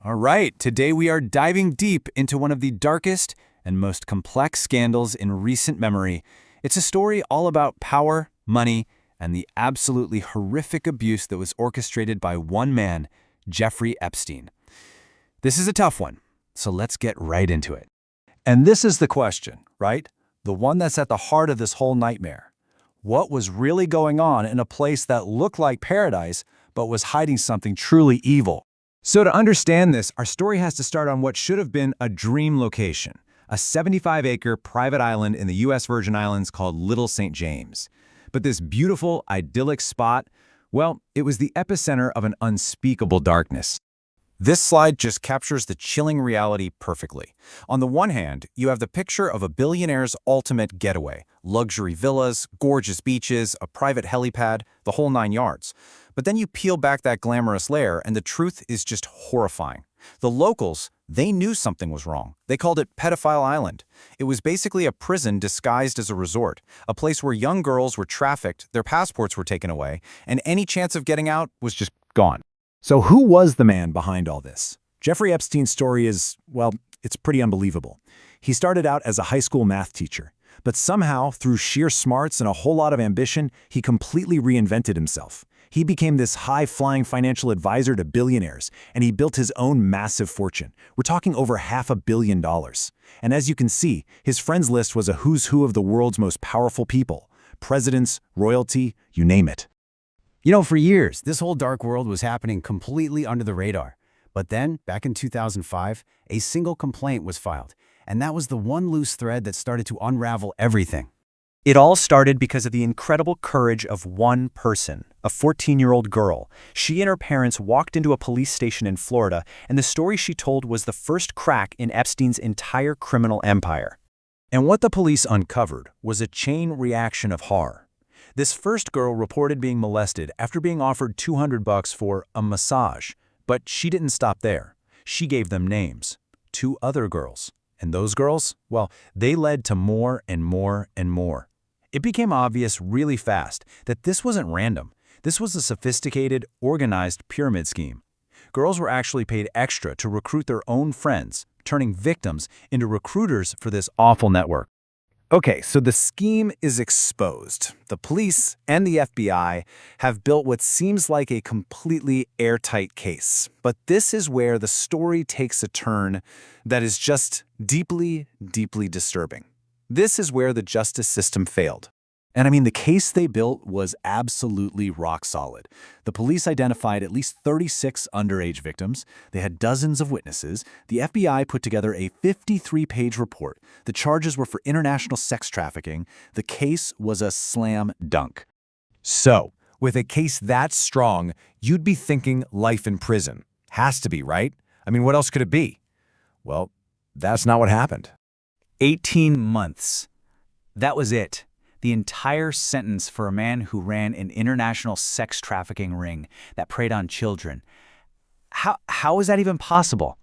All right, today we are diving deep into one of the darkest and most complex scandals in recent memory. It's a story all about power, money, and the absolutely horrific abuse that was orchestrated by one man, Jeffrey Epstein. This is a tough one, so let's get right into it. And this is the question, right? The one that's at the heart of this whole nightmare. What was really going on in a place that looked like paradise, but was hiding something truly evil? So to understand this, our story has to start on what should have been a dream location, a 75-acre private island in the U.S. Virgin Islands called Little St. James. But this beautiful, idyllic spot, well, it was the epicenter of an unspeakable darkness. This slide just captures the chilling reality perfectly. On the one hand, you have the picture of a billionaire's ultimate getaway, luxury villas, gorgeous beaches, a private helipad, the whole 9 yards. But then you peel back that glamorous layer and the truth is just horrifying. The locals, they knew something was wrong. They called it Pedophile Island. It was basically a prison disguised as a resort, a place where young girls were trafficked, their passports were taken away, and any chance of getting out was just gone. So who was the man behind all this? Jeffrey Epstein's story is, well, it's pretty unbelievable. He started out as a high school math teacher, but somehow, through sheer smarts and a whole lot of ambition, he completely reinvented himself. He became this high-flying financial advisor to billionaires, and he built his own massive fortune. We're talking over $500 million. And as you can see, his friends list was a who's who of the world's most powerful people. Presidents, royalty, you name it. You know, for years, this whole dark world was happening completely under the radar. But then, back in 2005, a single complaint was filed, and that was the one loose thread that started to unravel everything. It all started because of the incredible courage of one person, a 14-year-old girl. She and her parents walked into a police station in Florida, and the story she told was the first crack in Epstein's entire criminal empire. And what the police uncovered was a chain reaction of horror. This first girl reported being molested after being offered $200 for a massage, but she didn't stop there. She gave them names, 2 other girls. And those girls, well, they led to more and more and more. It became obvious really fast that this wasn't random. This was a sophisticated, organized pyramid scheme. Girls were actually paid extra to recruit their own friends, turning victims into recruiters for this awful network. Okay, so the scheme is exposed. The police and the FBI have built what seems like a completely airtight case. But this is where the story takes a turn that is just deeply, deeply disturbing. This is where the justice system failed. And I mean, the case they built was absolutely rock solid. The police identified at least 36 underage victims. They had dozens of witnesses. The FBI put together a 53-page report. The charges were for international sex trafficking. The case was a slam dunk. So, with a case that strong, you'd be thinking life in prison. Has to be, right? I mean, what else could it be? Well, that's not what happened. 18 months. That was it. The entire sentence for a man who ran an international sex trafficking ring that preyed on children. How is that even possible?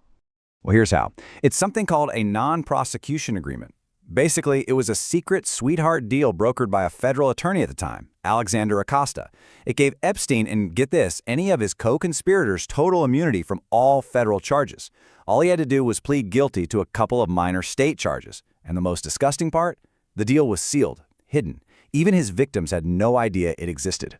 Well, here's how. It's something called a non-prosecution agreement. Basically, it was a secret sweetheart deal brokered by a federal attorney at the time, Alexander Acosta. It gave Epstein, and get this, any of his co-conspirators total immunity from all federal charges. All he had to do was plead guilty to a couple of minor state charges. And the most disgusting part? The deal was sealed, hidden. Even his victims had no idea it existed.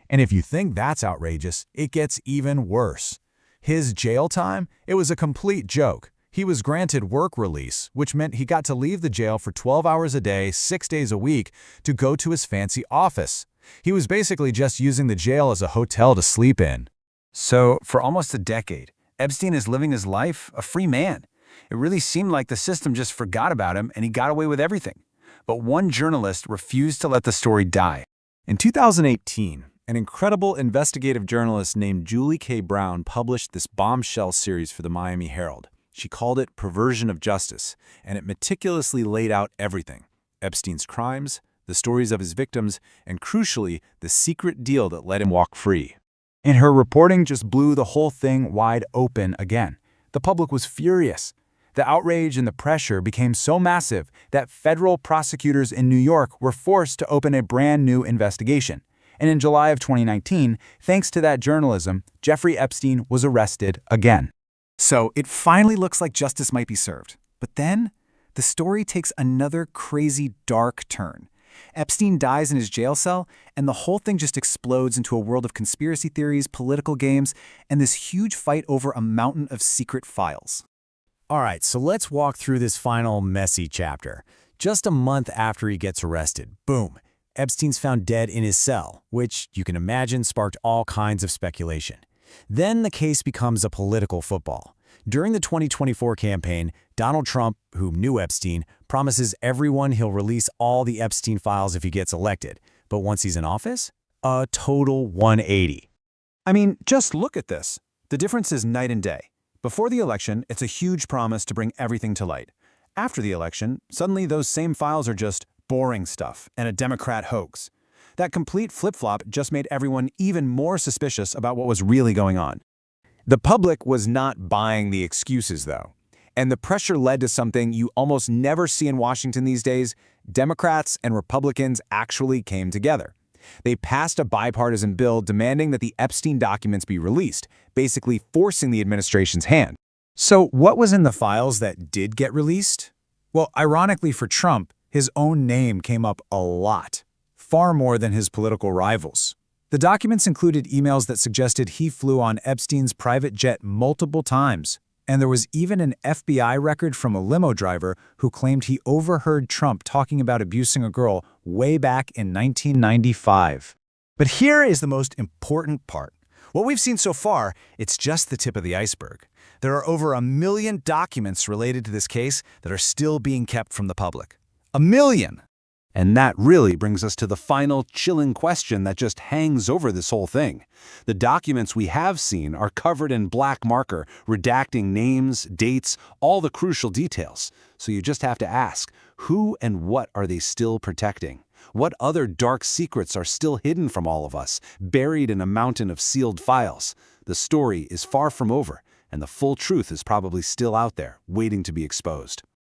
And if you think that's outrageous, it gets even worse. His jail time? It was a complete joke. He was granted work release, which meant he got to leave the jail for 12 hours a day, 6 days a week, to go to his fancy office. He was basically just using the jail as a hotel to sleep in. So, for almost a decade, Epstein is living his life a free man. It really seemed like the system just forgot about him and he got away with everything. But one journalist refused to let the story die. In 2018, an incredible investigative journalist named Julie K. Brown published this bombshell series for the Miami Herald. She called it Perversion of Justice, and it meticulously laid out everything: Epstein's crimes, the stories of his victims, and crucially, the secret deal that let him walk free. And her reporting just blew the whole thing wide open again. The public was furious. The outrage and the pressure became so massive that federal prosecutors in New York were forced to open a brand new investigation. And in July of 2019, thanks to that journalism, Jeffrey Epstein was arrested again. So it finally looks like justice might be served. But then, the story takes another crazy, dark turn. Epstein dies in his jail cell, and the whole thing just explodes into a world of conspiracy theories, political games, and this huge fight over a mountain of secret files. All right, so let's walk through this final messy chapter. Just a month after he gets arrested, boom, Epstein's found dead in his cell, which you can imagine sparked all kinds of speculation. Then the case becomes a political football. During the 2024 campaign, Donald Trump, who knew Epstein, promises everyone he'll release all the Epstein files if he gets elected. But once he's in office, a total 180. I mean, just look at this. The difference is night and day. Before the election, it's a huge promise to bring everything to light. After the election, suddenly those same files are just boring stuff and a Democrat hoax. That complete flip-flop just made everyone even more suspicious about what was really going on. The public was not buying the excuses, though. And the pressure led to something you almost never see in Washington these days. Democrats and Republicans actually came together. They passed a bipartisan bill demanding that the Epstein documents be released, basically forcing the administration's hand. So what was in the files that did get released? Well, ironically for Trump, his own name came up a lot, far more than his political rivals. The documents included emails that suggested he flew on Epstein's private jet multiple times, and there was even an FBI record from a limo driver who claimed he overheard Trump talking about abusing a girl way back in 1995. But here is the most important part. What we've seen so far, it's just the tip of the iceberg. There are over 1 million documents related to this case that are still being kept from the public. 1 million! And that really brings us to the final chilling question that just hangs over this whole thing. The documents we have seen are covered in black marker, redacting names, dates, all the crucial details. So you just have to ask, who and what are they still protecting? What other dark secrets are still hidden from all of us, buried in a mountain of sealed files? The story is far from over, and the full truth is probably still out there, waiting to be exposed.